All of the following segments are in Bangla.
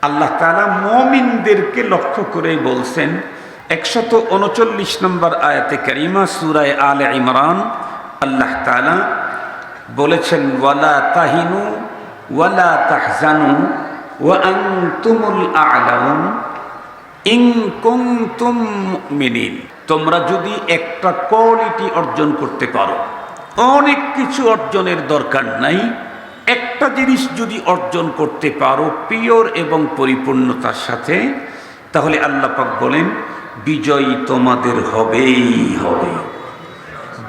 আল্লাহ তাআলা মুমিনদেরকে লক্ষ্য করেই বলছেন 139 নম্বর আয়াতে কারিমা সূরা আলে ইমরান। আল্লাহ তাআলা বলেছেন, ওয়ালা তাহিনু ওয়ালা তাহজানু ওয়া আনতুমুল আ'লাউন ইন কুনতুম মুমিনিন। তোমরা যদি একটা কোয়ালিটি অর্জন করতে পারো, অনেক কিছু অর্জনের দরকার নাই, একটা জিনিস যদি অর্জন করতে পারো পিওর এবং পরিপূর্ণতার সাথে, তাহলে আল্লাহ পাক বলেন বিজয় তোমাদের হবেই হবে,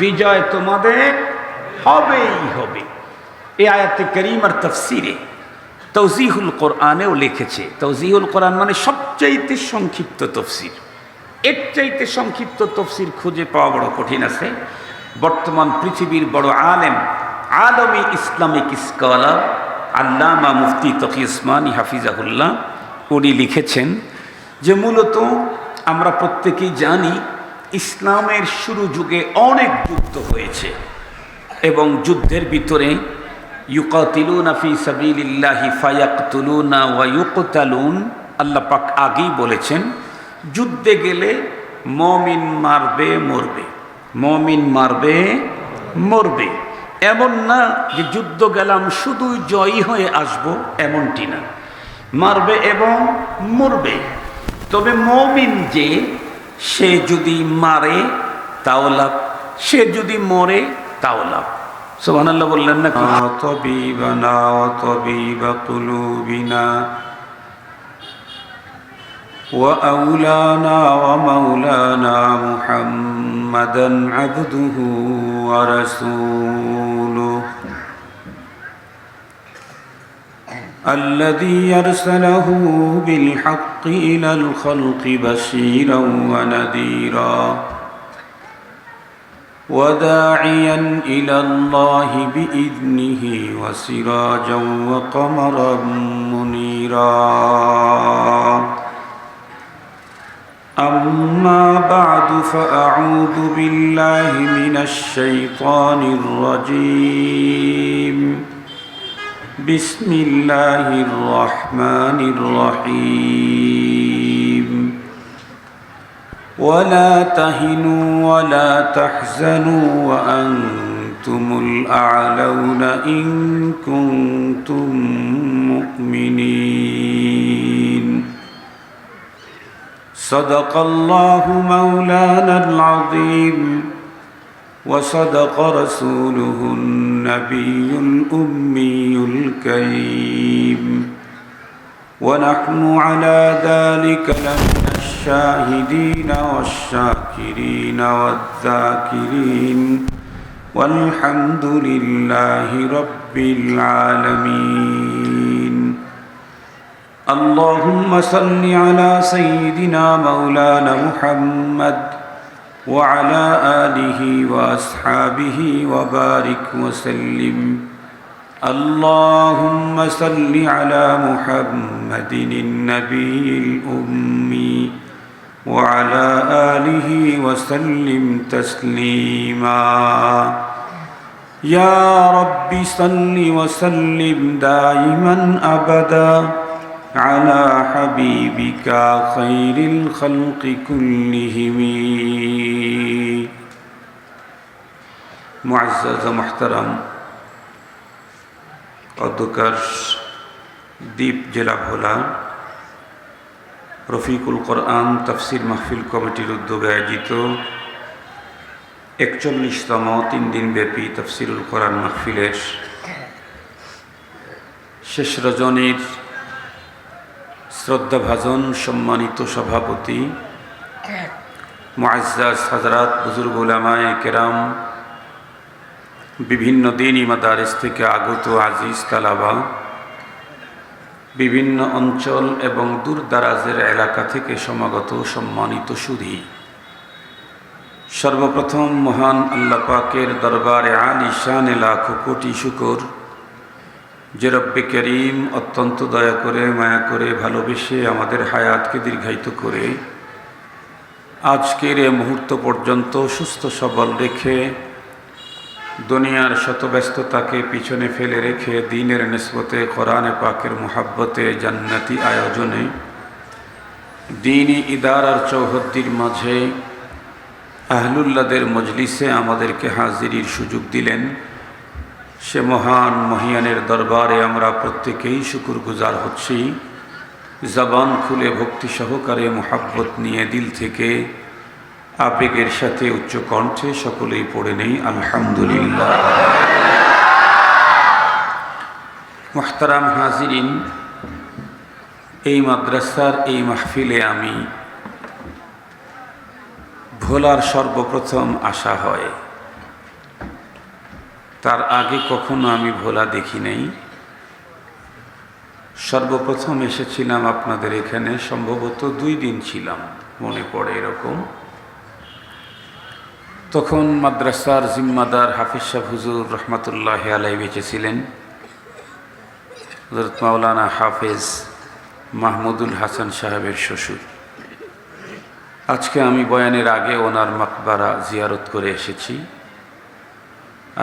বিজয় তোমাদের হবেই হবে। এই আয়াতে কারিমার তাফসিরে তাওজিহুল কোরআনেও লিখেছে, তাওজিহুল কোরআন মানে সবচাইতে সংক্ষিপ্ত তফসির। এর চাইতে সংক্ষিপ্ত তফসির খুঁজে পাওয়া বড় কঠিন আছে। বর্তমান পৃথিবীর বড় আলমী ইসলামিক স্কলার আল্লামা মুফতি তকি উসমানী হাফিজাহুল্লাহ উনি লিখেছেন যে মূলত আমরা প্রত্যেকেই জানি ইসলামের শুরু যুগে অনেক যুদ্ধ হয়েছে এবং যুদ্ধের ভিতরে ইউকাতিলুনা ফি সাবিলিল্লাহি ফায়াকতুলুনা ওয়া ইউকতালুন, আল্লাহ পাক আগেই বলেছেন যুদ্ধে গেলে মুমিন মারবে মরবে, মুমিন মারবে মরবে। এমন না যে যুদ্ধ গেলাম শুধু জয়ী হয়ে আসব, এমনটি না, মারবে এবং মরবে। তবে মুমিন যে সে যদি মারে তাও লাভ, সে যদি মরে তাও লাভ। সুবহানাল্লাহ বললেন না? তাবিবানা ওয়া তাবিবা কুলুবিনা ওয়া আউলানা ওয়া মাওলানা মুহাম্মাদান আবদুহু ওয়া রাসূলুহু الذي أرسله بالحق إلى الخلق بشيرا ونذيرا وداعيا إلى الله بإذنه وسراجا وقمرا منيرا أما بعد فأعوذ بالله من الشيطان الرجيم بسم الله الرحمن الرحيم ولا تهنوا ولا تحزنوا وأنتم الأعلون إن كنتم مؤمنين صدق الله مولانا العظيم وصدق رسوله النبي الأمي الكريم ونحن على ذلك لمن الشاهدين والشاكرين والذاكرين والحمد لله رب العالمين اللهم صل على سيدنا مولانا محمد وعلى آله وأصحابه وبارك وسلم اللهم صل على محمد النبي الأمي وعلى آله وسلم تسليما يا رب صل وسلم دائما أبدا على حبيبك خير الخلق كلهم معزز محترم অধ্যকার দ্বীপ জেলা ভোলা রফিকুল কোরআন তাফসির মাহফিল কমিটির উদ্যোগে আয়োজিত 41তম 3 দিনব্যাপী তাফসিরুল কোরআন মাহফিলের শেষ রজনীর শ্রদ্ধাভাজন সম্মানিত সভাপতি মুআজ্জাজ হযরত বুজুর্গ উলামায়ে কেরাম, বিভিন্ন দ্বীনি মাদারিস থেকে আগত আজিজ তালাবা, বিভিন্ন অঞ্চল এবং দূরদারাজের এলাকা থেকে সমাগত সম্মানিত সুধী, সর্বপ্রথম মহান আল্লাহ পাকের দরবারে আলিশানে লাখো কোটি শুকর যে রব্বে করিম অত্যন্ত দয়া করে মায়া করে ভালোবেসে আমাদের হায়াতকে দীর্ঘায়িত করে আজকের এ মুহূর্ত পর্যন্ত সুস্থ সবল রেখে দুনিয়ার শত ব্যস্ততাকে পিছনে ফেলে রেখে দ্বীনের নিসবতে কোরআনে পাকের মুহাব্বতে জান্নাতি আয়োজনে দ্বীনি ইদারার চৌহদ্দির মাঝে আহলুল্লাহদের মজলিসে আমাদেরকে হাজিরির সুযোগ দিলেন। সে মহান মহিয়ানের দরবারে আমরা প্রত্যেকেই শুকরগুজার হচ্ছি। জবান খুলে ভক্তি সহকারে মুহাব্বত নিয়ে দিল থেকে আবেগের সাথে উচ্চ কণ্ঠে সকলেই পড়ে নেই আলহামদুলিল্লাহ। মুহতারাম হাজিরিন, এই মাদ্রাসার এই মাহফিলে আমি ভোলার সর্বপ্রথম আসা হয়। তার আগে কখনো আমি ভোলা দেখি নাই। সর্বপ্রথম এসেছিলাম আপনাদের এখানে, সম্ভবত 2 দিন ছিলাম, মনে পড়ে এরকম। তখন মাদ্রাসার জিম্মাদার হাফিজ সাহেব হুজুর রহমতুল্লাহ আলাইহি বেঁচে ছিলেন। হযরত মাওলানা হাফেজ মাহমুদুল হাসান সাহেবের শ্বশুর। আজকে আমি বয়ানের আগে ওনার মাকবারা জিয়ারত করে এসেছি।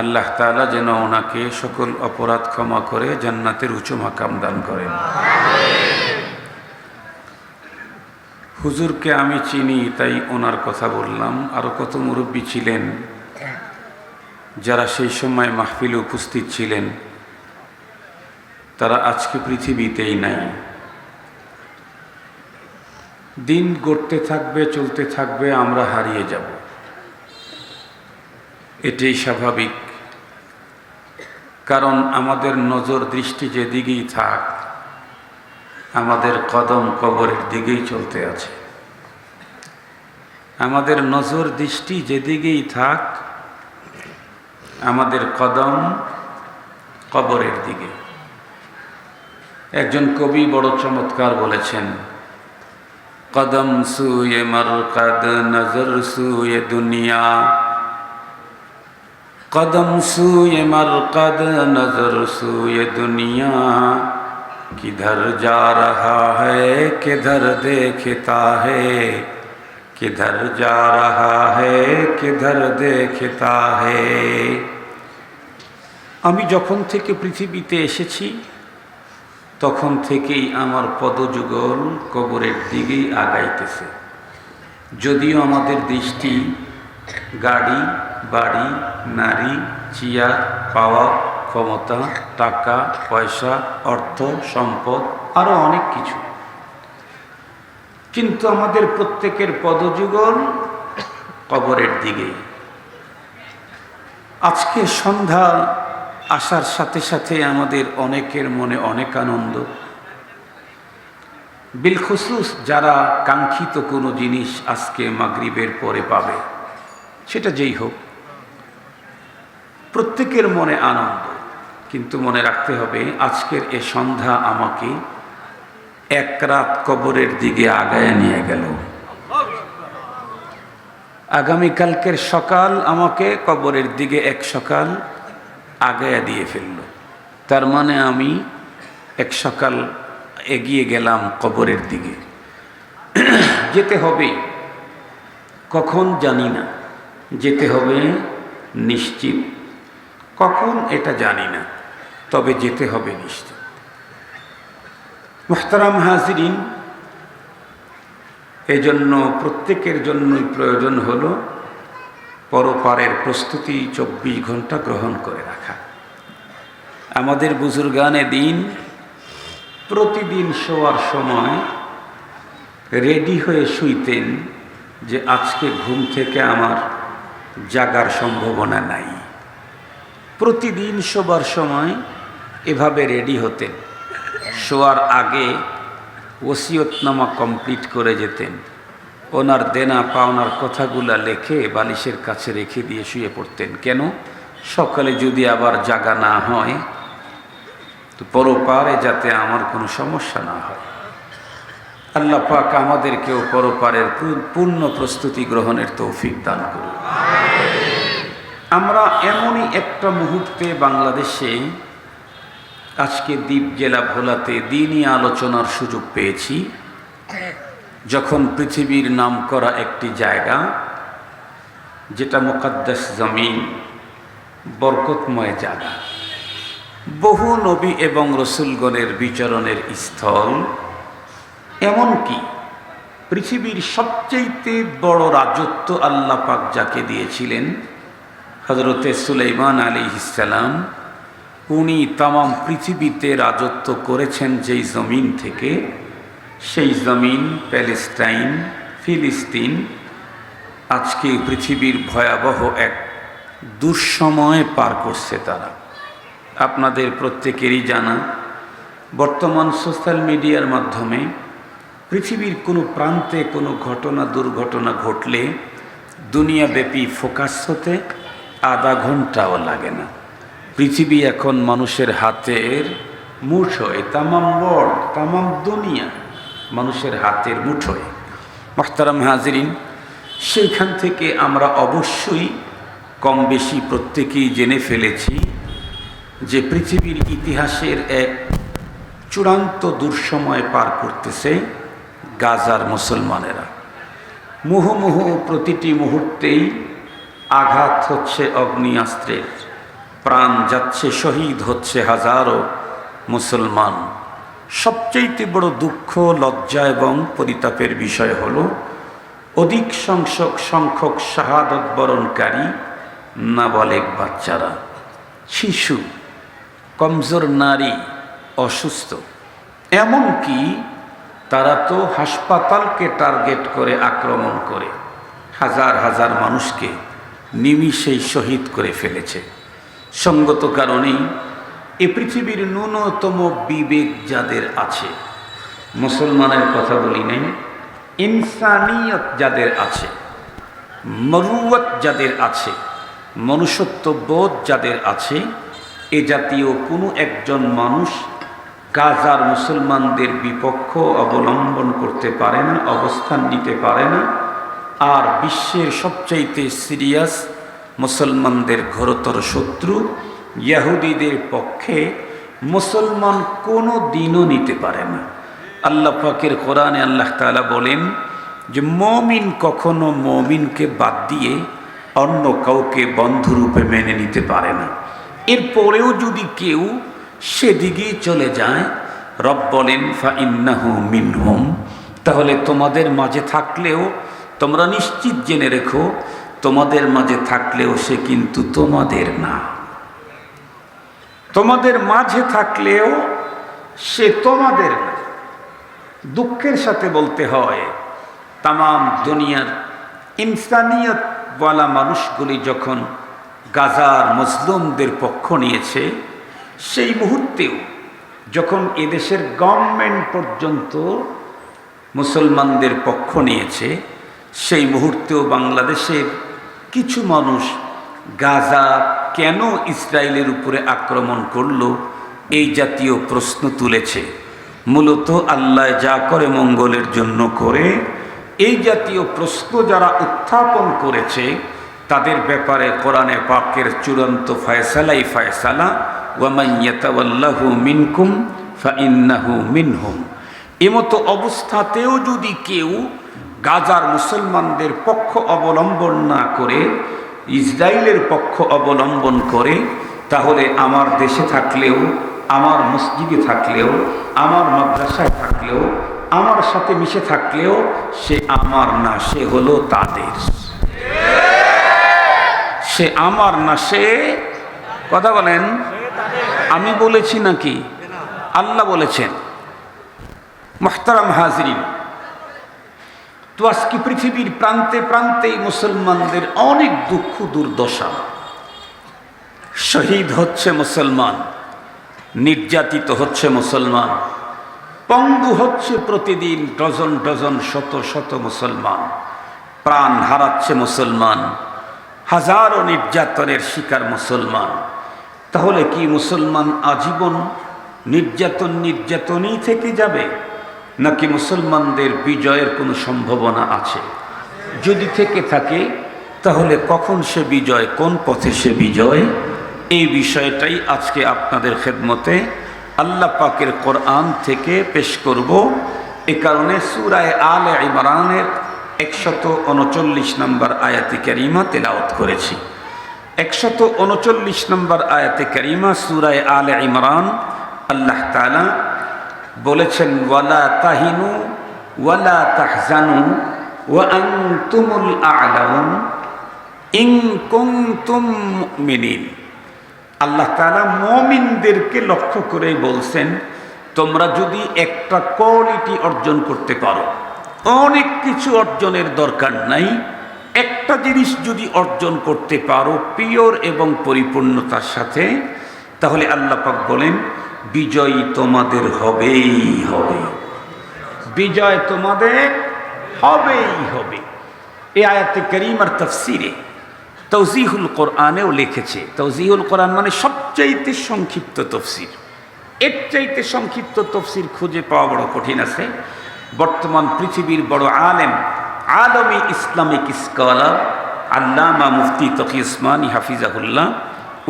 আল্লাহ তাআলা যেন ওনাকে সকল অপরাধ ক্ষমা করে জান্নাতের উঁচু মাকাম দান করেন। হুজুরকে আমি চিনি তাই ওনার কথা বললাম। আরও কত মুরব্বী ছিলেন যারা সেই সময় মাহফিলে উপস্থিত ছিলেন, তারা আজকে পৃথিবীতেই নাই। দিন গড়তে থাকবে, চলতে থাকবে, আমরা হারিয়ে যাব, এটাই স্বাভাবিক। কারণ আমাদের নজর দৃষ্টি যেদিকেই থাক, আমাদের কদম কবরের দিকেই চলতে আছে। আমাদের নজর দৃষ্টি যেদিকেই থাক, আমাদের কদম কবরের দিকে। একজন কবি বড় চমৎকার বলেছেন, কদম সুয়ে মরকদ নজর সুয়ে দুনিয়া, कदम सूए मरकद नजर सूए दुनिया, किधर जा रहा है किधर देखता है, किधर जा रहा है किधर देखता है। আমি যখন থেকে পৃথিবীতে এসেছি তখন থেকেই আমার পদযুগল কবরের দিকেই আগাইতেছে। যদিও আমাদের দৃষ্টি গাড়ি, বাড়ি, নারী, চেয়ার, পাওয়ার, ক্ষমতা, টাকা পয়সা, অর্থ সম্পদ, আরও অনেক কিছু, কিন্তু আমাদের প্রত্যেকের পদযুগল কবরের দিকেই। আজকে সন্ধ্যা আসার সাথে সাথে আমাদের অনেকের মনে অনেক আনন্দ। বিলখুসুস যারা কাঙ্ক্ষিত কোনো জিনিস আজকে মাগরিবের পরে পাবে, সেটা যেই হোক, প্রত্যেকের মনে আনন্দ। কিন্তু মনে রাখতে হবে, আজকের এ সন্ধ্যা আমাকে এক রাত কবরের দিকে আগায় নিয়ে গেল। আগামীকালকের সকাল আমাকে কবরের দিকে এক সকাল আগায়া দিয়ে ফেলল। তার মানে আমি এক সকাল এগিয়ে গেলাম কবরের দিকে। যেতে হবে, কখন জানি না, যেতে হবে নিশ্চিত, কখন এটা জানি না, তবে যেতে হবে নিশ্চিত। মুহতারাম হাজিরিন, এজন্য প্রত্যেকের জন্যই প্রয়োজন হলো পরপারের প্রস্তুতি 24 ঘন্টা গ্রহণ করে রাখা। আমাদের বুজুর্গানে দিন প্রতিদিন শোয়ার সময় রেডি হয়ে শুইতেন যে আজকে ঘুম থেকে আমার জাগার সম্ভাবনা নাই। প্রতিদিন শোবার সময় এভাবে রেডি হতেন। শোয়ার আগে ওসিয়তনামা কমপ্লিট করে যেতেন। ওনার দেনা পাওনার কথাগুলা লেখে বালিশের কাছে রেখে দিয়ে শুয়ে পড়তেন। কেন? সকালে যদি আবার জাগা না হয় তো পরপারে যাতে আমার কোনো সমস্যা না হয়। আল্লাহ পাক আমাদেরকেও পরপারের পূর্ণ প্রস্তুতি গ্রহণের তৌফিক দান করুন। আমরা এমনই একটা মুহূর্তে বাংলাদেশে আজকে দ্বীপ জেলা ভোলাতে দ্বীনি আলোচনার সুযোগ পেয়েছি, যখন পৃথিবীর নাম করা একটি জায়গা, যেটা মুকদ্দাস জমিন, বরকতময় জায়গা, বহু নবী এবং রসুলগণের বিচরণের স্থল। এমনকি পৃথিবীর সবচেয়ে বড় রাজত্ব আল্লাহ পাক যাকে দিয়েছিলেন, হযরতে সুলাইমান আলাইহিস সালাম, উনি তামাম পৃথিবীতে রাজত্ব করেছেন যেই জমিন থেকে, সেই জমিন প্যালেস্টাইন, ফিলিস্তিন আজকে পৃথিবীর ভয়াবহ এক দুঃসময় পার করছে তারা। আপনাদের প্রত্যেকেরই জানা, বর্তমান সোশ্যাল মিডিয়ার মাধ্যমে পৃথিবীর কোনো প্রান্তে কোনো ঘটনা দুর্ঘটনা ঘটলে দুনিয়াব্যাপী ফোকাস হতে আধা ঘন্টাও লাগে না। পৃথিবী এখন মানুষের হাতের মুঠোয়, তামাম ওয়ার্ল্ড, তামাম দুনিয়া মানুষের হাতের মুঠোয়। মুহতারাম হাজিরিন, সেইখান থেকে আমরা অবশ্যই কম বেশি প্রত্যেকেই জেনে ফেলেছি যে পৃথিবীর ইতিহাসের এক চূড়ান্ত দুঃসময় পার করতেছে গাজার মুসলমানেরা। মুহুর্মুহু প্রতিটি মুহূর্তেই আঘাত হচ্ছে অগ্নিয়াস্ত্রের, প্রাণ যাচ্ছে, শহীদ হচ্ছে হাজারো মুসলমান। সবচেয়ে বড় দুঃখ, লজ্জা এবং পরিতাপের বিষয় হলো অধিক সংখ্যক শাহাদত বরণকারী নাবালেগ বাচ্চারা, শিশু, কমজোর নারী, অসুস্থ। এমনকি তারা তো হাসপাতালকে টার্গেট করে আক্রমণ করে হাজার হাজার মানুষকে নিমিষেই শহীদ করে ফেলেছে। সঙ্গত কারণেই এ পৃথিবীর ন্যূনতম বিবেক যাদের আছে, মুসলমানের কথা বলি নাই, ইনসানিয়ত যাদের আছে, মরুয়ত যাদের আছে, মনুষ্যত্ববোধ যাদের আছে, এ জাতীয় কোনো একজন মানুষ গাজার মুসলমানদের বিপক্ষ অবলম্বন করতে পারে না, অবস্থান নিতে পারে না। আর বিশ্বের সবচাইতে সিরিয়াস মুসলমানদের ঘোরতর শত্রু ইহুদিদের পক্ষে মুসলমান কোনো দিনও নিতে পারে না। আল্লাহ পাকের কোরআনে আল্লাহ তাআলা বলেন যে মুমিন কখনো মুমিনকে বাদ দিয়ে অন্য কাউকে বন্ধুরূপে মেনে নিতে পারে না। এরপরেও যদি কেউ সেদিকেই চলে যায়, রব বলেন ফাইন্নাহু মিনহুম, তাহলে তোমাদের মাঝে থাকলেও তোমরা নিশ্চিত জেনে রেখো, তোমাদের মাঝে থাকলেও সে কিন্তু তোমাদের না। তোমাদের মাঝে থাকলেও সে তোমাদের না। দুঃখের সাথে বলতে হয়, তামাম দুনিয়ার ইনসানিয়তওয়ালা মানুষগুলি যখন গাজার মজলুমদের পক্ষ নিয়েছে, সেই মুহূর্তেও যখন এদেশের গভর্নমেন্ট পর্যন্ত মুসলমানদের পক্ষ নিয়েছে, সেই মুহূর্তেও বাংলাদেশের কিছু মানুষ গাজা কেন ইসরায়েলের উপরে আক্রমণ করল এই জাতীয় প্রশ্ন তুলেছে। মূলত আল্লাহ যা করে মঙ্গলের জন্য করে, এই জাতীয় প্রশ্ন যারা উত্থাপন করেছে তাদের ব্যাপারে কোরআনে পাকের চূড়ান্ত ফয়সালাই ফয়সালা, ওয়ামান ইয়াতাওয়াল্লাহু মিনকুম ফাইন্নাহু মিনহুম। এমতো অবস্থাতেও যদি কেউ গাজার মুসলমানদের পক্ষ অবলম্বন না করে ইসরায়েলের পক্ষ অবলম্বন করে, তাহলে আমার দেশে থাকলেও, আমার মসজিদে থাকলেও, আমার মাদ্রাসায় থাকলেও, আমার সাথে মিশে থাকলেও সে আমার না, সে হলো তাদের। সে আমার না, সে, কথা বলেন, আমি বলেছি নাকি আল্লাহ বলেছেন? মুহতারাম হাজিরিন, তো আজকে পৃথিবীর প্রান্তে প্রান্তেই মুসলমানদের অনেক দুঃখ দুর্দশা। শহীদ হচ্ছে মুসলমান, নির্যাতিত হচ্ছে মুসলমান, পঙ্গু হচ্ছে প্রতিদিন ডজন ডজন শত শত মুসলমান, প্রাণ হারাচ্ছে মুসলমান, হাজারো নির্যাতনের শিকার মুসলমান। তাহলে কি মুসলমান আজীবন নির্যাতনই থেকে যাবে, নাকি মুসলমানদের বিজয়ের কোনো সম্ভাবনা আছে? যদি থেকে থাকে তাহলে কখন সে বিজয়, কোন পথে সে বিজয়, এই বিষয়টাই আজকে আপনাদের খেদমতে আল্লাহ পাকের কোরআন থেকে পেশ করব। এ কারণে সূরা আলে ইমরানের 139 নম্বর আয়াতে কারিমা তেলাওয়াত করেছি। 139 নম্বর আয়াতে কারিমা সূরা আলে ইমরান আল্লাহ তাআলা বলেছেন ওয়ালা তাহিনু ওয়ালা তাহজানু ওয়া আনতুমুল আ'লাউন ইন কুনতুম মুমিনিন। আল্লাহ তাআলা মুমিনদেরকে লক্ষ্য করে বলছেন, তোমরা যদি একটা কোয়ালিটি অর্জন করতে পারো, অনেক কিছু অর্জনের দরকার নাই, একটা জিনিস যদি অর্জন করতে পারো পিওর এবং পরিপূর্ণতার সাথে, তাহলে আল্লাহ পাক বলেন বিজয় তোমাদের হবেই হবে, বিজয় তোমাদের হবেই হবে। এই আয়াতে কারিমার তাফসিরে তাওজিহুল কোরআনেও লিখেছে, তাওজিহুল কোরআন মানে সবচাইতে সংক্ষিপ্ত তফসির। এর চাইতে সংক্ষিপ্ত তফসির খুঁজে পাওয়া বড় কঠিন আছে। বর্তমান পৃথিবীর বড় আলমী ইসলামিক স্কলার আল্লামা মুফতি তকি উসমানী হাফিজাহুল্লাহ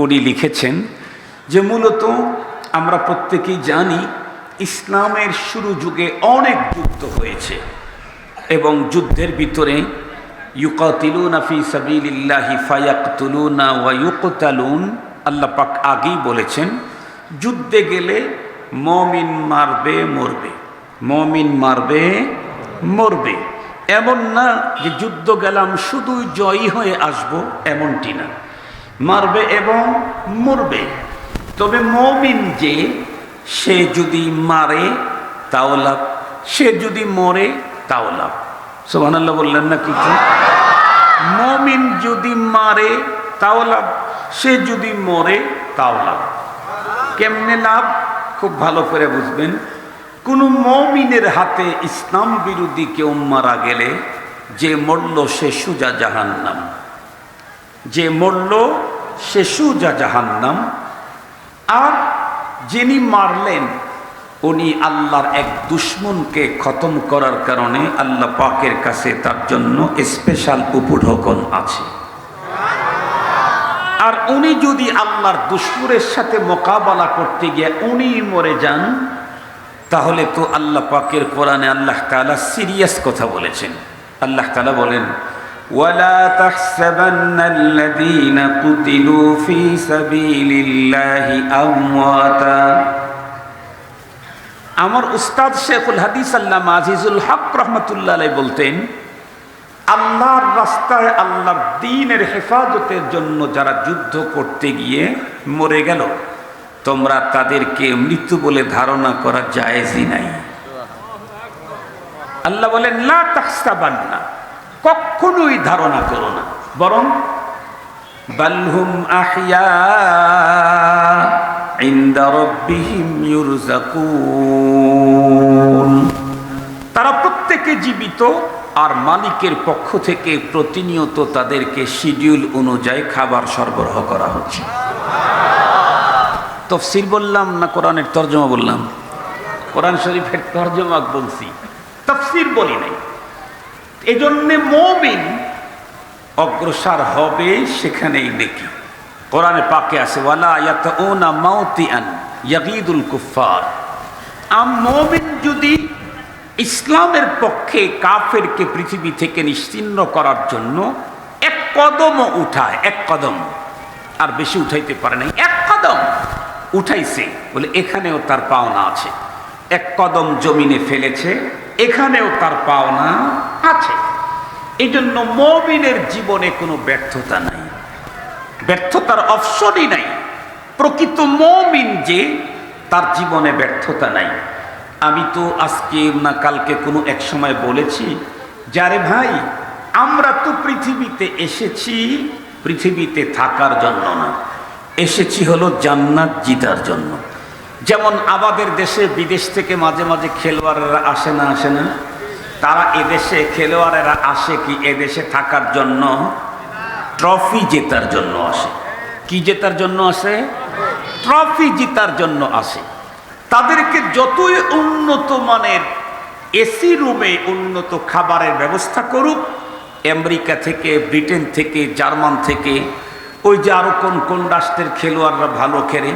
উনি লিখেছেন যে মূলত আমরা প্রত্যেকেই জানি ইসলামের শুরু যুগে অনেক যুদ্ধ হয়েছে এবং যুদ্ধের ভিতরে ইউকাতিলুনা ফি সাবিলিল্লাহি ফায়াকতুলুনা ওয়া ইউকতালুন, আল্লাহ পাক আগেই বলেছেন যুদ্ধে গেলে মুমিন মারবে মরবে, মুমিন মারবে মরবে। এমন না যে যুদ্ধ গেলাম শুধু জয়ী হয়ে আসব, এমনটি না, মারবে এবং মরবে। তবে মুমিন যে সে যদি মারে তাও লাভ, সে যদি মরে তাও লাভ। সুবহানাল্লাহ বললেন না কিছু? মুমিন যদি মারে তাও লাভ, সে যদি মরে তাও লাভ। কেমনে লাভ? খুব ভালো করে বুঝবেন। কোনো মুমিনের হাতে ইসলাম বিরোধী কেউ মারা গেলে যে মরল সে সুজা জাহান্নাম, যে মরল সে সুজা জাহান্নাম। আর যিনি মারলেন উনি আল্লাহর এক দুশমনকে খতম করার কারণে আল্লাহ পাকের কাছে তার জন্য স্পেশাল উপঢৌকন আছে। আর উনি যদি আল্লাহর দুশমনের সাথে মোকাবেলা করতে গিয়ে উনি মরে যান, তাহলে তো আল্লাহ পাকের কোরআনে আল্লাহ তাআলা সিরিয়াস কথা বলেছেন। আল্লাহ তাআলা বলেন ওয়ালা তাহসাবান্নাল্লাযীনা কুতিলু ফী সাবিলিল্লাহি আমওয়াতা। আমার উস্তাদ শেখুল হাদিস আল্লামা আজিজুল হক রহমাতুল্লাহ আলাইহি বলতেন, আল্লাহর রাস্তায় আল্লাহর দ্বীনের হেফাজতের জন্য যারা যুদ্ধ করতে গিয়ে মরে গেল, তোমরা তাদেরকে মৃত্যু বলে ধারণা করা জায়েজই নাই। আল্লাহ বলেন লা তাহসাবান্না, কখনোই ধারণা করো না, বরং বালহুম আহইয়া ইনদা রাব্বিহিম ইউরযাকুন। তারা প্রত্যেকে জীবিত আর মালিকের পক্ষ থেকে প্রতিনিয়ত তাদেরকে শিডিউল অনুযায়ী খাবার সরবরাহ করা হচ্ছে। তাফসীর বললাম না কোরআনের তরজমা বললাম? কোরআন শরীফের তরজমা বলছি, তাফসীর বলি নাই। এজন্য মুমিন অগ্রসর হবে সেখানেই নেকি। কোরআনে পাকে আছে ওয়ালা ইয়াতাউনা মাউতিআন ইয়াগীদুল কুফার। মুমিন যদি ইসলামের পক্ষে কাফেরকে পৃথিবী থেকে নিশ্চিহ্ন করার জন্য এক কদমও উঠায়, এক কদম, আর বেশি উঠাইতে পারে নাই, এক কদম উঠাইছে বলে এখানেও তার পাওনা আছে। এক কদম জমিনে ফেলেছে, এখানেও তার পাওনা আছে। এই জন্য মুমিনের জীবনে কোনো ব্যর্থতা নাই, ব্যর্থতার অপশনই নাই। প্রকৃত মুমিন যে, তার জীবনে ব্যর্থতা নাই। আমি তো আজকে না কালকে কোনো এক সময় বলেছি, যারে ভাই আমরা তো পৃথিবীতে এসেছি পৃথিবীতে থাকার জন্য না, এসেছি হলো জান্নাত জিতার জন্য। যেমন আমাদের দেশে বিদেশ থেকে মাঝে মাঝে খেলোয়াড়েরা আসে না, আসে না? তারা এদেশে খেলোয়াড়েরা আসে কি এদেশে থাকার জন্য? ট্রফি জেতার জন্য আসে। কি জেতার জন্য আসে? ট্রফি জেতার জন্য আসে। তাদেরকে যতই উন্নত মানের এসি রুমে উন্নত খাবারের ব্যবস্থা করুক, আমেরিকা থেকে, ব্রিটেন থেকে, জার্মান থেকে, ওই যে আরো কোন কোন রাষ্ট্রের খেলোয়াড়রা ভালো খেলে,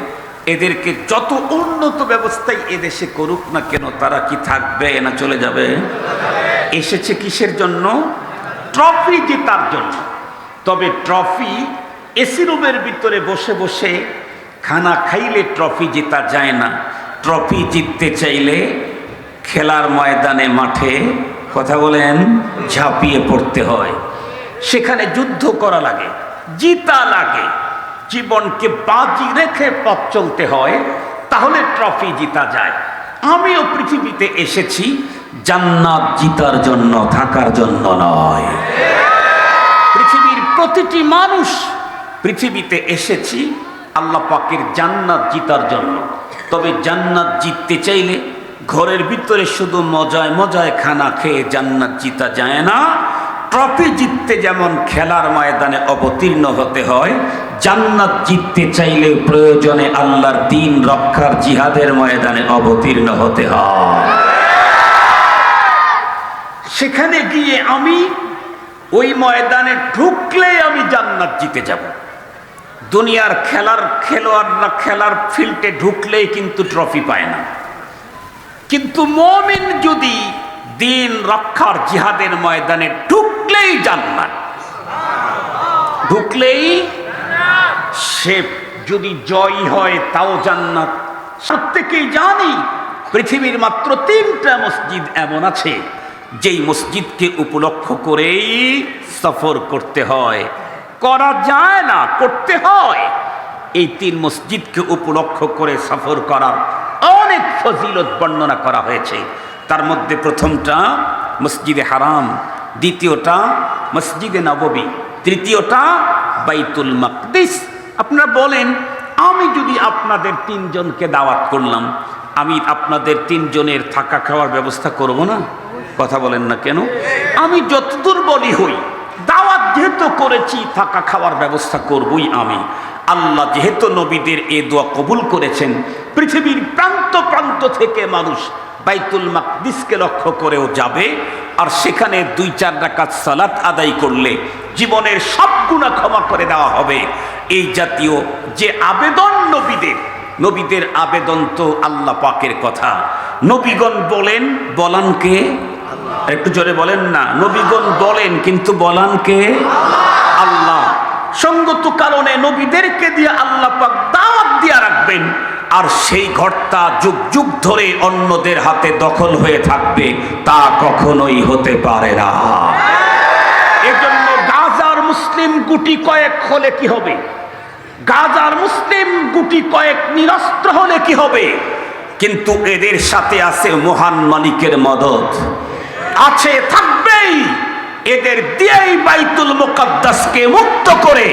এদেরকে যত উন্নত ব্যবস্থাই এদেশে করুক না কেন, তারা কি থাকবে না চলে যাবে? এসেছে কিসের জন্য? ট্রফি জেতার জন্য। তবে ট্রফি এসি রুমের ভিতরে বসে বসে খানা খাইলে ট্রফি জেতা যায় না, ট্রফি জিততে চাইলে খেলার ময়দানে মাঠে কথা বলেন ঝাঁপিয়ে পড়তে হয়, সেখানে যুদ্ধ করা লাগে, জিতা লাগে, জীবনকে বাজি রেখে পথ চলতে হয়, তাহলে ট্রফি জিতা যায়। আমিও পৃথিবীতে এসেছি জান্নাত জিতার জন্য, থাকার জন্য নয়। পৃথিবীর প্রতিটি মানুষ পৃথিবীতে এসেছি আল্লাহ পাকের জান্নাত জিতার জন্য। তবে জান্নাত জিততে চাইলে ঘরের ভিতরে শুধু মজায় মজায় খানা খেয়ে জান্নাত জিতা যায় না। ট্রফি জিততে যেমন খেলার ময়দানে অবতীর্ণ হতে হয়, জান্নাত জিততে চাইলে প্রয়োজনে আল্লাহর দ্বীন রক্ষার জিহাদের ময়দানে অবতীর্ণ হতে হয়। সেখানে গিয়ে আমি ওই ময়দানে ঢুকলে আমি জান্নাত জিতে যাব। দুনিয়ার খেলোয়াড়রা খেলার ফিল্ডে ঢুকলেই কিন্তু ট্রফি পায় না, কিন্তু মুমিন যদি দ্বীন রক্ষার জিহাদের ময়দানে ঢুকলেই জান্নাত, ঢুকলেই সে যদি জয়ী হয় তাও জান্নাত। প্রত্যেকেই জানি পৃথিবীর মাত্র 3টা মসজিদ এমন আছে যেই মসজিদকে উপলক্ষ করেই সফর করতে হয়, করা যায় না, করতে হয়। এই 3 মসজিদকে উপলক্ষ করে সফর করার অনেক ফজিলত বর্ণনা করা হয়েছে। তার মধ্যে প্রথমটা মসজিদে হারাম, দ্বিতীয়টা মসজিদে নববী, তৃতীয়টা বাইতুল মাকদিস। আপনারা বলেন, আমি যদি আপনাদের 3 জনকে দাওয়াত করলাম, আমি আপনাদের 3 জনের থাকা খাওয়ার ব্যবস্থা করব না? কথা বলেন না কেন? আমি যতদূর বলি হই, দাওয়াত যেহেতু করেছি থাকা খাওয়ার ব্যবস্থা করবই আমি। আল্লাহ যেহেতু নবীদের এ দোয়া কবুল করেছেন, পৃথিবীর প্রান্ত প্রান্ত থেকে মানুষ বাইতুল মাকদিসকে লক্ষ্য করেও যাবে, আর সেখানে 2-4 রাকাত সালাত আদায় করলে জীবনের সব গুনাহ ক্ষমা করে দেওয়া হবে। এই জাতীয় যে আবেদন নবীদের আবেদন তো আল্লাহ পাকের কথা। নবীগণ বলেন, বলান কে? একটু জোরে বলেন না। নবীগণ বলেন, কিন্তু বলান কে? আল্লাহ। সঙ্গত কারণে নবীদেরকে দিয়ে আল্লাহ পাক দাওয়াত দিয়া রাখবেন, আর সেই ঘরটা যুগ যুগ ধরে অন্যদের হাতে দখল হয়ে থাকবে, তা কখনোই হতে পারে না। এজন্য গাজার মুসলিম গুটি কয়েক হলে কি হবে? গাজার মুসলিম গুটি কয়েক নিরস্ত্র হলে কি হবে? কিন্তু এদের সাথে আছে মহান মালিকের মদদ, আছে, থাকবেই। এদের দিয়েই বাইতুল মুকাদ্দাসকে মুক্ত করে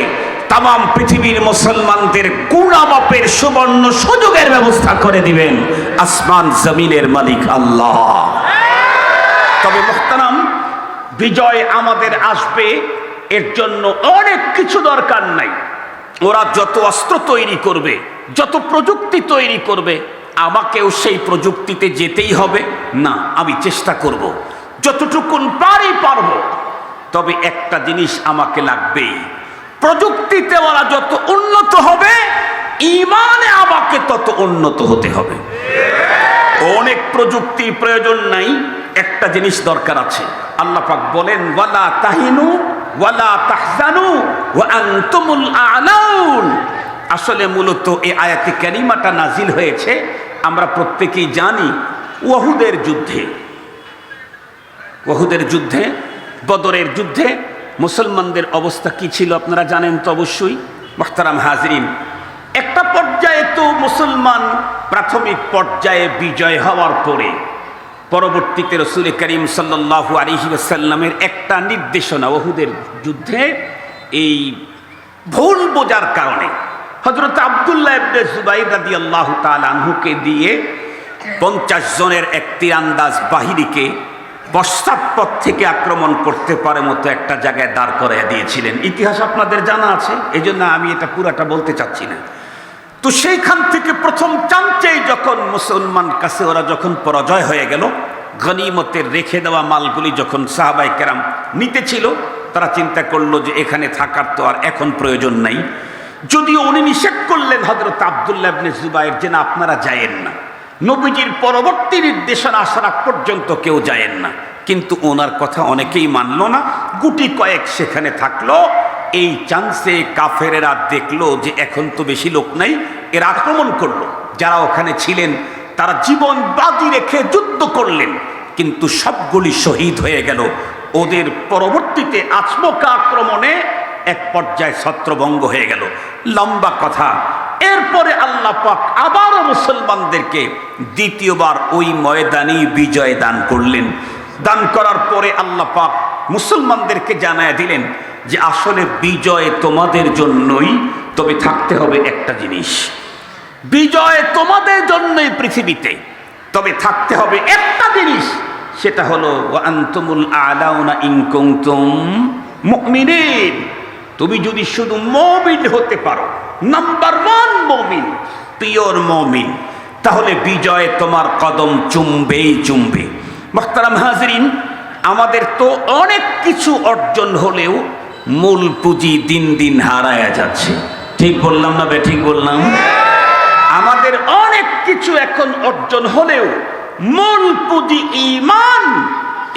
তামাম পৃথিবীর মুসলমানদের গুনাহ মাপের সুবর্ণ সুযোগের ব্যবস্থা করে দিবেন আসমান জমিনের মালিক আল্লাহ। তবে মুহতারাম, বিজয় আমাদের আসবে, এর জন্য অনেক কিছু দরকার নাই। ওরা যত অস্ত্র তৈরি করবে, যত প্রযুক্তি তৈরি করবে, আমাকেও সেই প্রযুক্তিতে যেতেই হবে না। আমি চেষ্টা করব, যতটুকুন পারবো। তবে একটা জিনিস আমাকে লাগবেই, প্রযুক্তিতে ওরা যত উন্নত হবে, ঈমানে আমাকে তত উন্নত হতে হবে। অনেক প্রযুক্তির প্রয়োজন নাই, একটা জিনিস দরকার আছে। আল্লাহ পাক বলেন, ওয়ালা তাহিনু ওয়ালা তাহজানু ওয়া আনতুমুল আ'লাউন। আসলে মূলত এই আয়াতে কারিমাটা নাজিল হয়েছে, আমরা প্রত্যেকেই জানি, উহুদের যুদ্ধে, বদরের যুদ্ধে মুসলমানদের অবস্থা কি ছিল আপনারা জানেন তো অবশ্যই। মুহতারাম হাজরিন, একটা পর্যায়ে তো মুসলমান প্রাথমিক পর্যায়ে বিজয় হওয়ার পরে পরবর্তীতে রাসূল করিম সাল্লাল্লাহু আলাইহি ওয়াসাল্লামের একটা নির্দেশনা, উহুদের যুদ্ধে এই ভুল বোঝার কারণে হযরত আব্দুল্লাহ ইবনে জুবাইর রাদিয়াল্লাহু তাআলা আনহুকে দিয়ে 50 জনের এক তীরন্দাজ বাহিনীকে পশ্চাৎপথ থেকে আক্রমণ করতে পারে মতো একটা জায়গায় দাঁড় করাইয়া দিয়েছিলেন। ইতিহাস আপনাদের জানা আছে, এই জন্য আমি এটা পুরাটা বলতে চাচ্ছি না। তো সেইখান থেকে প্রথম চান্সেই যখন মুসলমান কাছে ওরা যখন পরাজয় হয়ে গেল, গনিমতের রেখে দেওয়া মালগুলি যখন সাহাবায়ে কেরাম নিতেছিল, তারা চিন্তা করলো যে এখানে থাকার তো আর এখন প্রয়োজন নাই। যদিও উনি নিষেধ করলেন হযরত আব্দুল্লাহ ইবনে জুবাইর যে না, আপনারা যায়েন না, নবীজির পরবর্তী নির্দেশনা আসার আগ পর্যন্ত কেউ যায়েন না। কিন্তু ওনার কথা অনেকেই মানল না, গুটি কয়েক সেখানে থাকলো। এই চান্সে কাফেরেরা দেখলো যে এখন তো বেশি লোক নাই, এর আক্রমণ করলো। যারা ওখানে ছিলেন তারা জীবন বাজি রেখে যুদ্ধ করলেন, কিন্তু সবগুলি শহীদ হয়ে গেল। ওদের পরবর্তীতে আচমকা আক্রমণে এক পর্যায়ে ছত্রভঙ্গ হয়ে গেল। লম্বা কথা। এরপরে আল্লাহ পাক আবারও মুসলমানদেরকে দ্বিতীয়বার ওই ময়দানেই বিজয় দান করলেন। দান করার পরে আল্লাহ পাক মুসলমানদেরকে জানায় দিলেন যে আসলে বিজয় তোমাদের জন্যই, তবে থাকতে হবে একটা জিনিস। বিজয় তোমাদের জন্যই পৃথিবীতে, তবে থাকতে হবে একটা জিনিস, সেটা হলো ওয়া আনতুমুল আলাউনা ইন কুনতুম মুমিনিন। তুমি যদি শুধু মুমিন হতে পারো, নাম্বার 1 মুমিন, পিওর মুমিন, তাহলে বিজয় তোমার কদম চুমবেই চুমবে। মুহতারাম হাজিরিন, আমাদের তো অনেক কিছু অর্জন হলেও মূল পুঁজি দিন দিন হারায়া যাচ্ছে। ঠিক বললাম না ঠিক বললাম? আমাদের অনেক কিছু এখন অর্জন হলেও মূল পুঁজি ঈমান,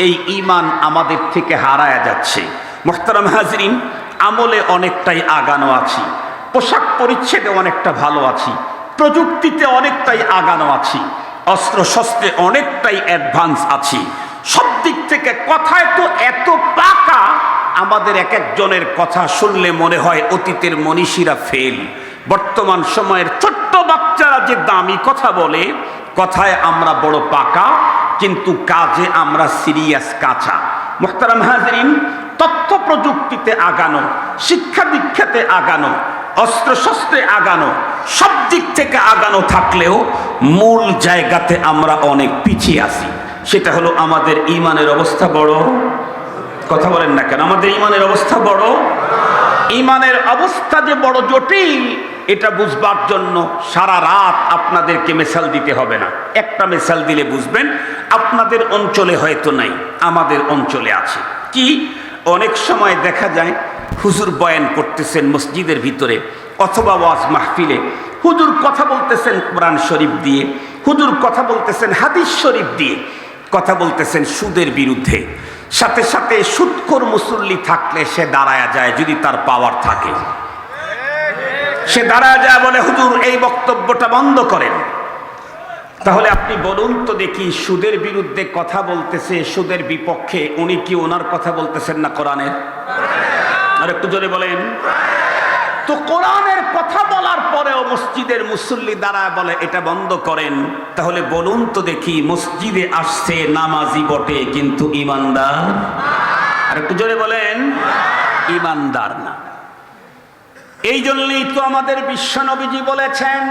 এই ঈমান আমাদের থেকে হারায়া যাচ্ছে। মুহতারাম হাজিরিন, আমলে অনেকটাই আগানো আছি, পোশাক পরিচ্ছেদে অনেকটা ভালো আছি, প্রযুক্তিতে অনেকটাই আগানো আছি, অস্ত্র শস্ত্রে অনেকটাই অ্যাডভান্স আছি। সব দিক থেকে কথায় তো এত পাকা, আমাদের এক একজনের কথা শুনলে মনে হয় অতীতের মনীষীরা ফেল। বর্তমান সময়ের ছোট্ট বাচ্চারা যে দামি কথা বলে, কথায় আমরা বড় পাকা, কিন্তু কাজে আমরা সিরিয়াস কাঁচা। মুহতারাম হাজিরিন, তথ্য প্রযুক্তিতে আগানো, শিক্ষা দীক্ষাতে আগানো, অস্ত্র শস্ত্রে আগানো, সব দিক থেকে আগানো থাকলেও মূল জায়গাতে আমরা অনেক পিছিয়ে আছি। সেটা হলো আমাদের ঈমানের অবস্থা বড়। কথা বলেন না কেন? আমাদের ঈমানের অবস্থা বড়। ঈমানের অবস্থা যে বড় জটিল, এটা বুঝবার জন্য সারা রাত আপনাদেরকে মিসাল দিতে হবে না। একটা মিসাল দিলে বুঝবেন। আপনাদের অঞ্চলে হয়তো নাই, আমাদের অঞ্চলে আছে। কি অনেক সময় দেখা যায় হুজুর বয়ান করতেছেন মসজিদের ভিতরে অথবা ওয়াজ মাহফিলে, হুজুর কথা বলতেছেন কোরআন শরীফ দিয়ে, হুজুর কথা বলতেছেন হাদিস শরীফ দিয়ে, কথা বলতেছেন সুদের বিরুদ্ধে। সাথে সাথে সুদখোর মুসল্লি থাকলে সে দাঁড়ায়া যায়, যদি তার পাওয়ার থাকে সে দাঁড়ায়া যায়, বলে হুজুর এই বক্তব্যটা বন্ধ করেন। তাহলে আপনি বলুন তো দেখি, সুদের বিরুদ্ধে কথা বলতেছে, সুদের বিপক্ষে, উনি কি ওনার কথা বলতেছেন না কোরআনের? আর একটু জোরে বলেন। তো কোরআনের কথা বলার পরেও মসজিদের মুসল্লি দ্বারা বলে এটা বন্ধ করেন, তাহলে বলুন তো দেখি, মসজিদে আসছে নামাজি বটে কিন্তু ঈমানদার? আর একটু জোরে বলেন। ঈমানদার না। এই জন্যই তো আমাদের বিশ্বনবীজি বলেছেন,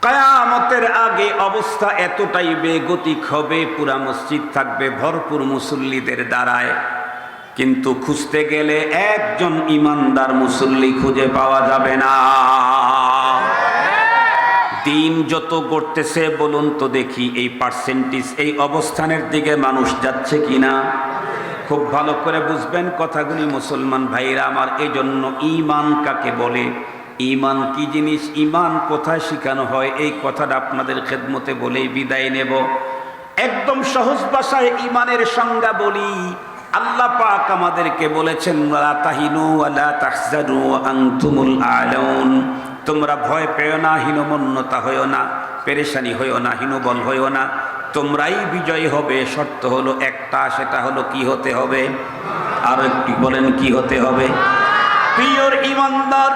কিয়ামতের আগে অবস্থা এতটাই বেগতিক হবে, পুরা মসজিদ থাকবে ভরপুর মুসল্লিদের দ্বারায়, কিন্তু খুঁজতে গেলে একজন ঈমানদার মুসল্লি খুঁজে পাওয়া যাবে না। দিন যত গড়তেছে, বলুন তো দেখি এই পার্সেন্টেজ, এই অবস্থানের দিকে মানুষ যাচ্ছে কিনা? খুব ভালো করে বুঝবেন কথাগুলি মুসলমান ভাইরা আমার। এই জন্য ঈমান কাকে বলে, ঈমান কি জিনিস, ঈমান কোথায় শেখানো হয়, এই কথাটা আপনাদের খেদমতে বলেই বিদায় নেব। একদম সহজ ভাষায় ঈমানের সংজ্ঞা বলি। আল্লাহ পাক আমাদেরকে বলেছেন, ওয়ালা তাহিনু ওয়ালা তাহজানু ওয়া আনতুমুল আলাউন। তোমরা ভয় পেও না, হীনমন্যতা হইও না, পেরেশানি হইও না, হীনবল হইও না, তোমরাই বিজয়ী হবে। শর্ত হলো একটা, সেটা হলো কি হতে হবে? আর একটু বলেন, কি হতে হবে? পিওর ঈমানদার,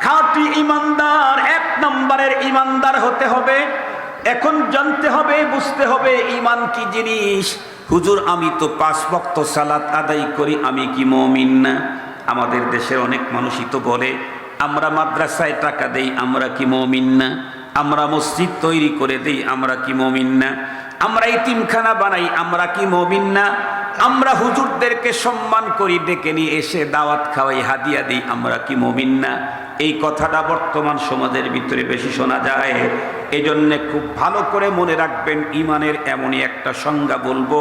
খাঁটি ঈমানদার, 1 নম্বরের ঈমানদার হতে হবে। এখন জানতে হবে, বুঝতে হবে ঈমান কি জিনিস। হুজুর আমি তো 5 ওয়াক্ত সালাত আদায় করি, আমি কি মুমিন না? আমাদের দেশের অনেক মানুষই তো বলে, আমরা মাদ্রাসায় টাকা দেই, আমরা কি মুমিন না? আমরা মসজিদ তৈরি করে দেই, আমরা কি মুমিন না? আমরা ইতিমখানা বানাই, আমরা কি মুমিন না? আমরা হুজুরদেরকে সম্মান করি, ডেকে নিয়ে এসে দাওয়াত খাওয়াই, হাদিয়া দিই, আমরা কি মুমিন না? এই কথাটা বর্তমান সমাজের ভিতরে বেশি শোনা যায়। এই জন্যে খুব ভালো করে মনে রাখবেন, ঈমানের এমনই একটা সংজ্ঞা বলবো,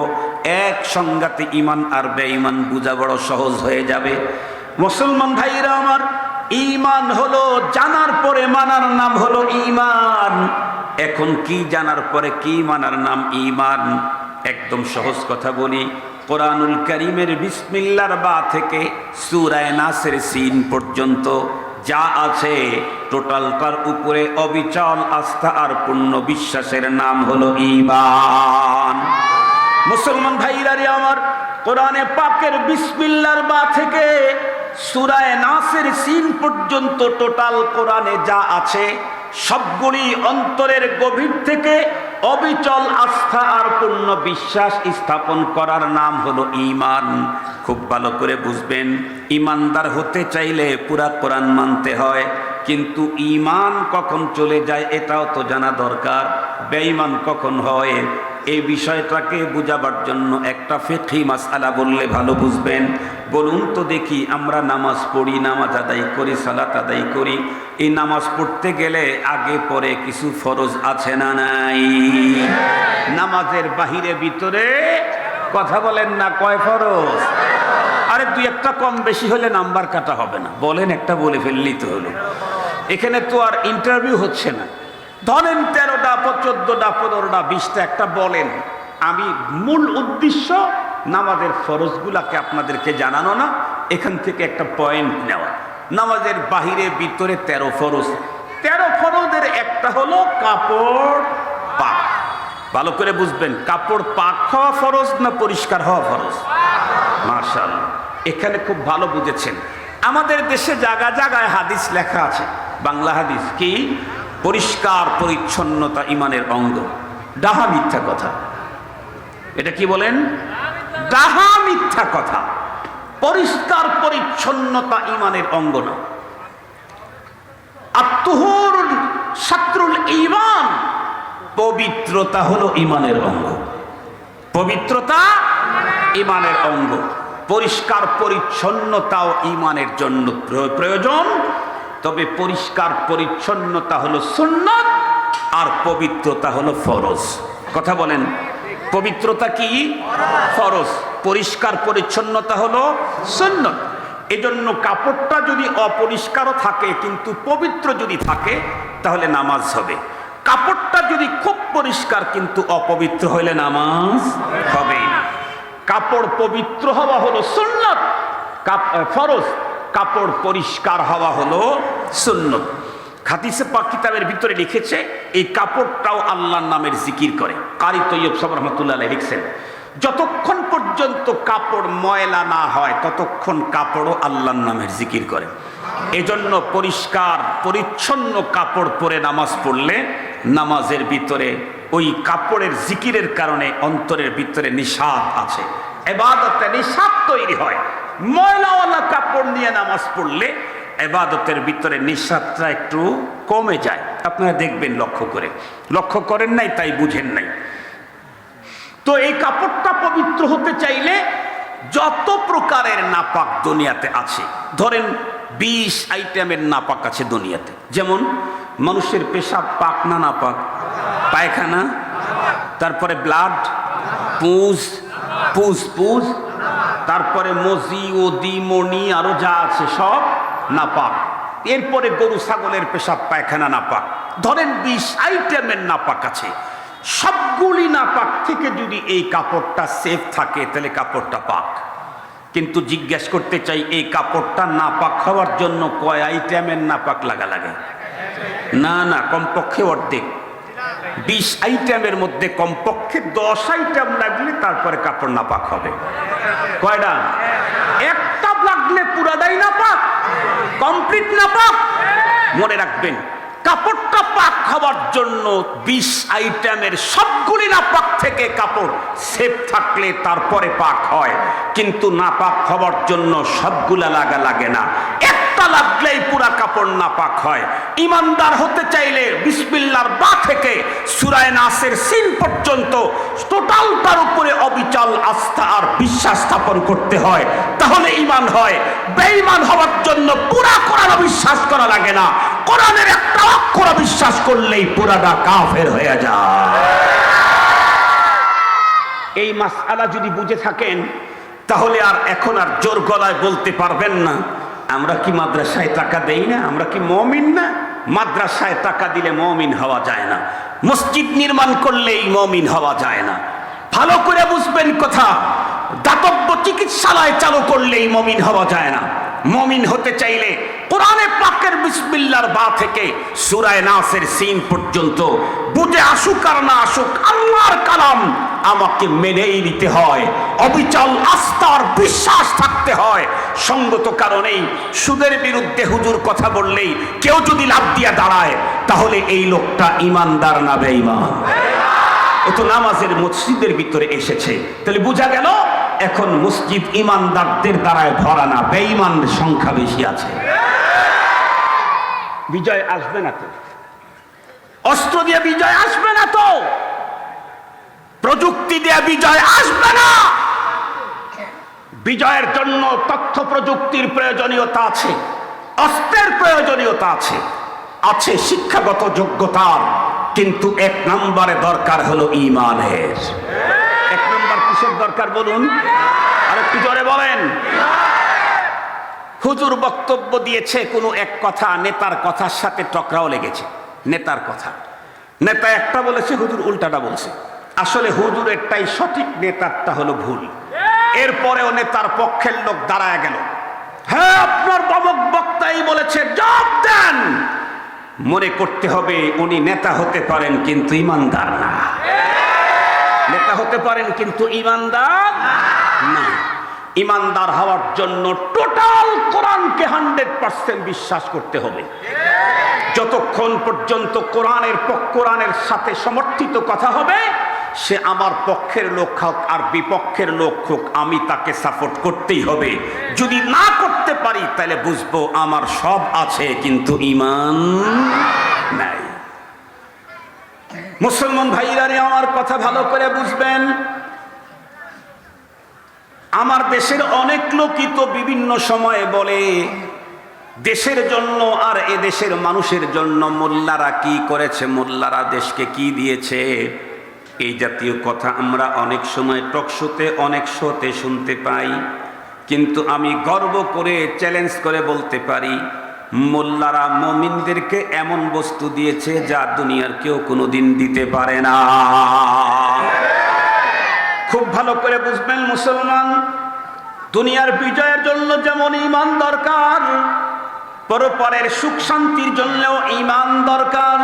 এক সংজ্ঞাতে ঈমান আর বেঈমান বোঝা বড় সহজ হয়ে যাবে। মুসলমান ভাইরা আমার, ঈমান হলো জানার পরে মানার নাম হলো ঈমান। এখন কি জানার পরে কি মানার নাম ঈমান? একদম সহজ কথা বলি, কোরআনুল কারীমের বিসমিল্লাহর বা থেকে সূরা নাসের সিন পর্যন্ত যা আছে টোটালটার উপরে অবিচল আস্থা আর পূর্ণ বিশ্বাসের নাম হলো ঈমান। মুসলমান ভাইরা রে আমার, কোরআনে পাকের বিসমিল্লাহর বা থেকে সূরা নাসের সিন পর্যন্ত টোটাল কোরআনে যা আছে সবগুলি অন্তরের গভীর থেকে অবিচল আস্থা আর পূর্ণ বিশ্বাস স্থাপন করার নাম হলো ঈমান। খুব ভালো করে বুঝবেন, ঈমানদার হতে চাইলে পুরা কোরআন মানতে হয়, কিন্তু ঈমান কখন চলে যায় এটাও তো জানা দরকার। বেঈমান কখন হয় এই বিষয়টাকে বুঝাবার জন্য একটা ফিকহি মাসআলা বললে ভালো বুঝবেন। বলুন তো দেখি, আমরা নামাজ পড়ি, নামাজ আদায় করি, সালাত আদায় করি, এই নামাজ পড়তে গেলে আগে পরে কিছু ফরজ আছে না নাই? নামাজের বাহিরে ভিতরে কথা বলেন না, কয় ফরজ? আরে দুই একটা কম বেশি হলে নাম্বার কাটা হবে না, বলেন একটা বলে ফেললেই তো হলো। এখানে তো আর ইন্টারভিউ হচ্ছে না। ধরেন 13টা 14টা 15টা 20টা একটা বলেন। আমি মূল উদ্দেশ্য নামাজের ফরজগুলাকে আপনাদেরকে জানানো না, এখান থেকে একটা পয়েন্ট নেওয়া। নামাজের বাহিরে ভিতরে 13 ফরজ। 13 ফরজের একটা হলো কাপড় পাক। ভালো করে বুঝবেন, কাপড় পাক হওয়া ফরজ না পরিষ্কার হওয়া ফরজ? মাশাআল্লাহ, এখানে খুব ভালো বুঝেছেন। আমাদের দেশে জায়গায় জায়গায় হাদিস লেখা আছে, বাংলা হাদিস কি পরিষ্কার পরিচ্ছন্নতা ঈমানের অঙ্গ। ডাহা মিথ্যা কথা। এটা কি বলেন? ডাহা মিথ্যা কথা। পরিষ্কার পরিচ্ছন্নতা ঈমানের অঙ্গ না। আত-তুহুর শাত্রুল ঈমান, পবিত্রতা হলো ঈমানের অঙ্গ। পবিত্রতা ঈমানের অঙ্গ। পরিষ্কার পরিচ্ছন্নতাও ঈমানের জন্য প্রয়োজন, তবে পরিষ্কার পরিচ্ছন্নতা হলো সুন্নাত আর পবিত্রতা হলো ফরজ। কথা বলেন, পবিত্রতা কি? ফরজ। পরিষ্কার পরিচ্ছন্নতা হলো সুন্নাত। এজন্য কাপড়টা যদি অপরিষ্কারও থাকে কিন্তু পবিত্র যদি থাকে তাহলে নামাজ হবে। কাপড়টা যদি খুব পরিষ্কার কিন্তু অপবিত্র হলে নামাজ হবে না। কাপড় পবিত্র হওয়া হলো সুন্নাত, ফরজ। কাপড় পরিষ্কার হওয়া হলো সুন্নাত। হাদিসে পাক কিতাবের ভিতরে লিখেছে এই কাপড়টাও আল্লাহর নামের জিকির করে। কারি তৈয়ব সাহেব রাহমাতুল্লাহ আলাইহি লিখছেন, যতক্ষণ পর্যন্ত কাপড় ময়লা না হয় ততক্ষণ কাপড়ও আল্লাহর নামের জিকির করে। এজন্য পরিষ্কার পরিচ্ছন্ন কাপড় পরে নামাজ পড়লে নামাজের ভিতরে ওই কাপড়ের জিকিরের কারণে অন্তরের ভিতরে নিশাত আছে, ইবাদতে নিশাত তৈরি হয়। ময়লাওয়ালা কাপড় নিয়ে নামাজ পড়লে ইবাদতের ভিতরে নিশাতটা একটু কমে যায়। আপনারা দেখবেন, লক্ষ্য করেন নাই তাই বুঝেন নাই। তো এই কাপড়টা পবিত্র হতে চাইলে যত প্রকারের নাপাক দুনিয়াতে আছে, ধরেন 20 আইটেমের নাপাক আছে দুনিয়াতে। যেমন মানুষের পেশাব পাক না নাপাক? পায়খানা, তারপরে ব্লাড, পুজ, তারপরে মজি ওদি মনি আরো যা আছে সব নাপাক। এরপরে গরু ছাগলের পেশাব পায়খানা নাপাক। ধরেন 20 আইটেমের নাপাক আছে। সবগুলি নাপাক থেকে যদি এই কাপড়টা সেফ থাকে তাহলে কাপড়টা পাক। কিন্তু জিজ্ঞেস করতে চাই, এই কাপড়টা নাপাক হওয়ার জন্য কয় আইটেমের নাপাক লাগা লাগে? না, কমপক্ষে অর্ধেক। 20 আইটেমের মধ্যে কমপক্ষে 10 আইটেম লাগলে তারপরে কাপড় নাপাক হবে। কয়টা? একটা লাগলে পুরাটাই নাপাক, কমপ্লিট নাপাক। মনে রাখবেন, কাপড়টা পাক হওয়ার জন্য 20 আইটেমের সবগুলি নাপাক থেকে কাপড় সেফ থাকলে তারপরে পাক হয়, কিন্তু নাপাক হওয়ার জন্য সবগুলা লাগে না, একটা লাগলেই পুরা কাপড় নাপাক হয়। ঈমানদার হতে চাইলে বিসমিল্লাহর বা থেকে সূরা নাসের সিন পর্যন্ত টোটাল তার উপরে অবিচল আস্থা আর বিশ্বাস স্থাপন করতে হয়, তাহলে ঈমান হয়। বেঈমান হওয়ার জন্য পুরা কোরআন বিশ্বাস করা লাগে না, কোরআনের একটা অক্ষর বিশ্বাস করলেই পুরাটা কাফের হয়ে যায়। এই মাসআলা যদি বুঝে থাকেন তাহলে আর এখন আর জোর গলায় বলতে পারবেন না আমরা কি মাদ্রাসায় টাকা দেই না, আমরা কি মুমিন না? মাদ্রাসায় টাকা দিলে মুমিন হওয়া যায় না, মসজিদ নির্মাণ করলেই মুমিন হওয়া যায় না। ভালো করে বুঝবেন কথা, দাতব্য চিকিৎসালয় চালু করলেই মুমিন হওয়া যায় না। মুমিন হতে চাইলে কোরআনে পাকের বিসমিল্লাহর বা থেকে সূরা নাসের সিন পর্যন্ত বুঝে আসুক আর না আসুক আল্লাহর কালাম আমাকে মেনেই নিতে হয়, অবিচল আস্থার বিশ্বাস থাকতে হয়। সঙ্গত কারণেই সুদের বিরুদ্ধে হুজুর কথা বললেই কেউ যদি লাফ দিয়া দাঁড়ায় তাহলে এই লোকটা ইমানদার না বেঈমান? ও তো নামাজের মসজিদের ভিতরে এসেছে, তাহলে বোঝা গেল এখন মসজিদ ইমানদারদের দ্বারায় ভরা না, বেঈমানের সংখ্যা বেশি আছে। বিজয় আসবে না তো, অস্ত্র দিয়ে বিজয় আসবে না তো, প্রযুক্তি দিয়ে বিজয় আসবে না। বিজয়ের জন্য তথ্য প্রযুক্তির প্রয়োজনীয়তা আছে, অস্ত্রের প্রয়োজনীয়তা আছে, আছে শিক্ষাগত যোগ্যতার, কিন্তু এক নম্বরে দরকার হলো ঈমানের। এক নম্বর কিসের দরকার বলুন? আর একটু জোরে বলেন। হুজুর বক্তব্য দিয়েছে কোনো এক কথা, নেতার কথার সাথে টকরাও লেগেছে। নেতার কথা, নেতা একটা বলেছে, হুজুর উল্টাটা বলছে। আসলে হুজুরেরটাই সঠিক, নেতারটা হলো ভুল। এরপরেও নেতার পক্ষের লোক দাঁড়ায় গেল, হ্যাঁ আপনার বাবক বক্তাই বলেছে, জবাব দেন। মনে করতে হবে উনি নেতা হতে পারেন কিন্তু ইমানদার না। নেতা হতে পারেন কিন্তু ইমানদার না। ইমানদার হওয়ার জন্য টোটাল কোরআনকে 100% বিশ্বাস করতে হবে। যতক্ষণ পর্যন্ত কোরআনের সাথে সমর্থিত কথা হবে, সে আমার পক্ষের লোক হোক আর বিপক্ষের লোক হোক, আমি তাকে সাপোর্ট করতেই হবে। যদি না করতে পারি তাহলে বুঝবো আমার সব আছে কিন্তু ঈমান নাই। মুসলমান ভাইরা আমার কথা ভালো করে বুঝবেন। আমার দেশের অনেক লোকই তো বিভিন্ন সময়ে বলে দেশের জন্য আর এ দেশের মানুষের জন্য মোল্লারা কি করেছে, মোল্লারা দেশকে কি দিয়েছে। এই জাতীয় কথা আমরা অনেক সময় টকশোতে, অনেক শোতে শুনতে পাই, কিন্তু আমি গর্ব করে চ্যালেঞ্জ করে বলতে পারি, মোল্লারা মুমিনদেরকে এমন বস্তু দিয়েছে যা দুনিয়ার কেউ কোনোদিন দিতে পারে না। খুব ভালো করে বুঝবেন মুসলমান, দুনিয়ার বিজয়ের জন্য যেমন ঈমান দরকার, পরপরের সুখ শান্তির জন্যও ঈমান দরকার।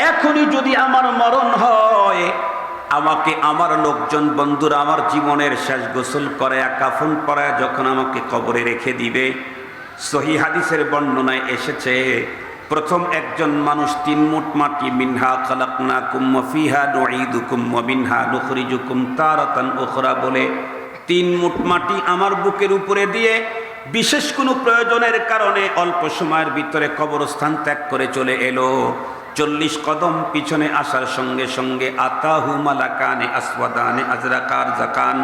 এখনই যদি আমার মরণ হয়, আমাকে আমার লোকজন বন্ধুরা আমার জীবনের শেষ গোসল করে কাফন পরায় যখন আমাকে কবরে রেখে দিবে, সহিহ হাদিসের বর্ণনায় এসেছে প্রথম একজন মানুষ 3 মুঠ মাটি, মিনহা খালাকনাকুম ওয়া ফিহা নুঈদুকুম ওয়া মিনহা নুখরিজুকুম তারাতান উখরা বলে 3 মুঠ মাটি আমার বুকের উপরে দিয়ে বিশেষ কোনো প্রয়োজনের কারণে অল্প সময়ের ভিতরে কবরস্থান ত্যাগ করে চলে এলো। 40 কদম পিছনে আসার সঙ্গে সঙ্গে আতাহু মালাকানে আসওয়াদানে আজরাকার জাকান।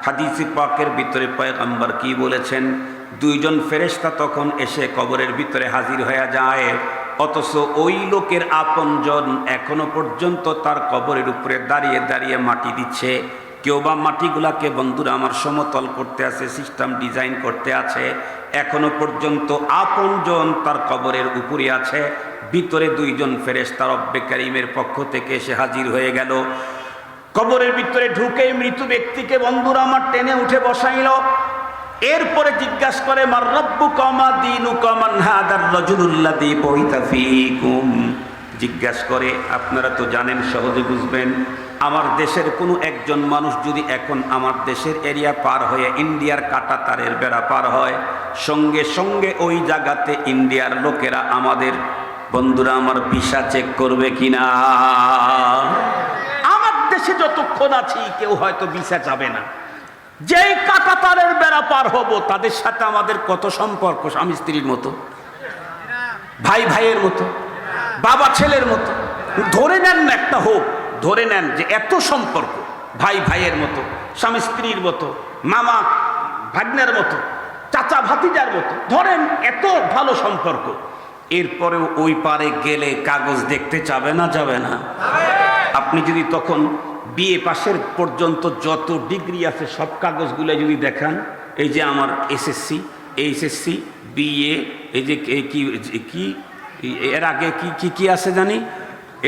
হাদিসে পাকের ভিতরে পয়গম্বর কি বলেছেন? 2 জন ফেরেশতা তখন এসে কবরের ভিতরে হাজির হয়ে যায়, অথচ ওই লোকের আপনজন এখনো পর্যন্ত তার কবরের উপরে দাঁড়িয়ে দাঁড়িয়ে মাটি দিচ্ছে। কেউ বা মাটিগুলাকে বন্ধুরা আমার সমতল করতে আছে, সিস্টেম ডিজাইন করতে আছে, এখনো পর্যন্ত আপনজন তার কবরের উপরে আছে। ভিতরে 2 জন ফেরেশতা রব্বে কারীমের পক্ষ থেকে এসে হাজির হয়ে গেল। কবরের ভিতরে ঢুকেই মৃত ব্যক্তিকে বন্ধুরা আমার টেনে উঠে বসাইল। এরপরে জিজ্ঞাসা করে, মার রাব্বুকা মা দীনুকা মান হাদার রাজুলুল্লাযী বুইতা ফীকুম। জিজ্ঞাসা করে, আপনারা তো জানেন, সহজে বুঝবেন, আমার দেশের কোনো একজন মানুষ যদি এখন আমার দেশের এরিয়া পার হয়ে ইন্ডিয়ার কাঁটাতারের বেড়া পার হয়, সঙ্গে সঙ্গে ওই জায়গাতে ইন্ডিয়ার লোকেরা আমাদের বন্ধুরা আমার ভিসা চেক করবে কিনা? আমার দেশে যতক্ষণ আছি কেউ হয়তো ভিসা যাবে না। যেই কাঁটাতারের বেড়া পার হব তাদের সাথে আমাদের কত সম্পর্ক, স্বামী স্ত্রীর মতো, ভাই ভাইয়ের মতো, বাবা ছেলের মতো। ধরে নেন না একটা হোক, ধরে নেন যে এত সম্পর্ক, ভাই ভাইয়ের মতো, স্বামী স্ত্রীর মতো, মামা ভাগ্নের মতো, চাচা ভাতিজার মতো, ধরেন এত ভালো সম্পর্ক। এরপরেও ওই পারে গেলে কাগজ দেখতে যাবে না? যাবে না? আপনি যদি তখন বিএ পাশের পর্যন্ত যত ডিগ্রি আছে সব কাগজগুলো যদি দেখান, এই যে আমার এসএসসি, এইচএসসি, বিএ, এই যে কি এর আগে কি কি কি আছে জানি,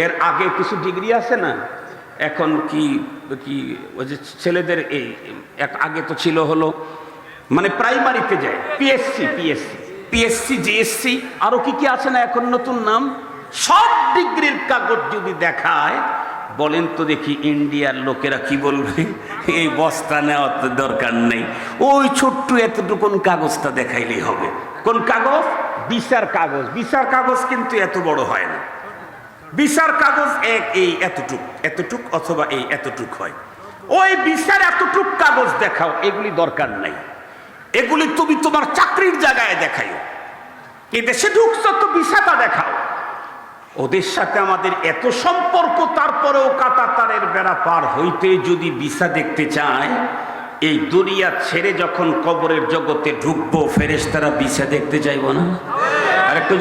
এর আগে কিছু ডিগ্রি আছে না, এখন কি কি ওই যে ছেলেদের এই আগে তো ছিল হলো মানে প্রাইমারিতে যায় পিএসসি জিএসসি আরো কি কি আছে না এখন নতুন নাম, সব ডিগ্রির কাগজ যদি দেখায়, বলেন তো দেখি ইন্ডিয়ার লোকেরা কি বলবে? এই বস্তা নেওয়ার তো দরকার নেই, ওই ছোট্ট এতটুকুন কাগজটা দেখাইলেই হবে। কোন কাগজ? ভিসার কাগজ। ভিসার কাগজ কিন্তু এত বড় হয় না, ভিসার কাগজ এই এতটুক অথবা এই এতটুক হয়। ওই ভিসার এতটুক কাগজ দেখাও, এগুলি দরকার নাই, এগুলি তুমি তোমার চাকরির জায়গায় দেখাও। এই দেশে ঢুকছো তো ভিসাটা দেখাও। ওদের সাথে আমাদের এত সম্পর্ক, তারপরেও কাঁটা তারের বেড়া পার হইতে যদি ভিসা দেখতে চায়, এই দুনিয়া ছেড়ে যখন কবরের জগতে ঢুকবো, ফেরেশতারা ভিসা দেখতে চাইবো না? আরেকটু